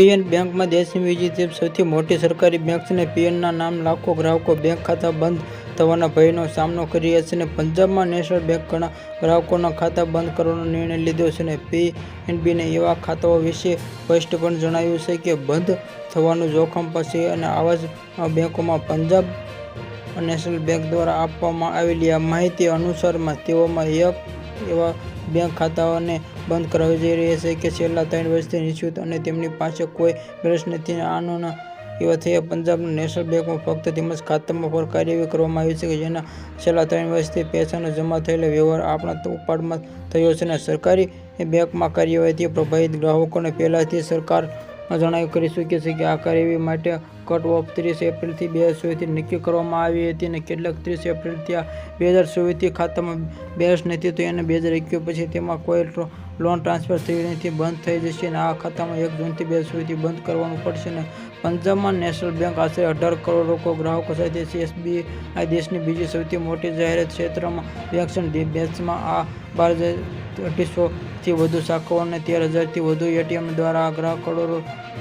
PN બેંકમાં દેશની બીજી સૌથી મોટી સરકારી બેંક છે. પીએનના નામ લાખો ગ્રાહકો બેંક ખાતા બંધ થવાના ભયનો સામનો કરી રહ્યા છે. પંજાબમાં નેશનલ બેંક ઘણા ગ્રાહકોના ખાતા બંધ કરવાનો નિર્ણય લીધો છે. પીએનબીને એવા ખાતાઓ વિશે સ્પષ્ટપણે જણાવ્યું છે કે બંધ થવાનું જોખમ છે અને આવા જ બેંકોમાં પંજાબ નેશનલ બેંક દ્વારા આપવામાં આવેલી આ માહિતી અનુસાર તેઓમાં એવા બેંક ખાતાઓને બંધ કરવા જઈ રહ્યા છે કે છેલ્લા 3 વર્ષથી નિશ્ચિત અને તેમની પાસે કોઈ બેલેન્સ નથી. આ નોંધ એવા થયા પંજાબ નેશનલ બેંકમાં ફક્ત તેમજ ખાતામાં પર કાર્યવાહી કરવામાં આવી છે જેના છેલ્લા 3 વર્ષથી પૈસાનો જમા થયેલો વ્યવહાર આપણા ઉપાડમાં થયો છે. સરકારી બેંકમાં કાર્યવાહીથી પ્રભાવિત ગ્રાહકોને પહેલાથી સરકાર જણાવી કરી ચૂકી છે કે આ કાર્યવાહી માટે કટ ઓફ 30 એપ્રિલથી 2024થી નક્કી કરવામાં આવી હતી અને કેટલાક 30 એપ્રિલથી 2024થી ખાતામાં બેલેન્સ નથી તો અને 2021 પછી તેમાં કોઈ લોન ટ્રાન્સફર થયું નથી બંધ થઈ જશે અને આ ખાતામાં 1 જૂનથી 2024થી બંધ કરવાનું પડશે. પંજાબમાં નેશનલ બેંક આશરે 18 કરોડ ગ્રાહકો સાથે છે. એસબીઆઈ દેશની બીજી સૌથી મોટી જાહેર ક્ષેત્રમાં બેંક છે. દેશમાં આ 12,200થી વધુ શાખાઓ અને 13,000થી વધુ એટીએમ દ્વારા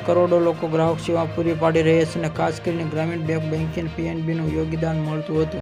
કરોડો લોકો ગ્રાહક સેવા પૂરી પાડી રહ્યા છે. ખાસ કરીને ગ્રામીણ બેંકિંગમાં પીએનબીનું યોગદાન મળતું હતું.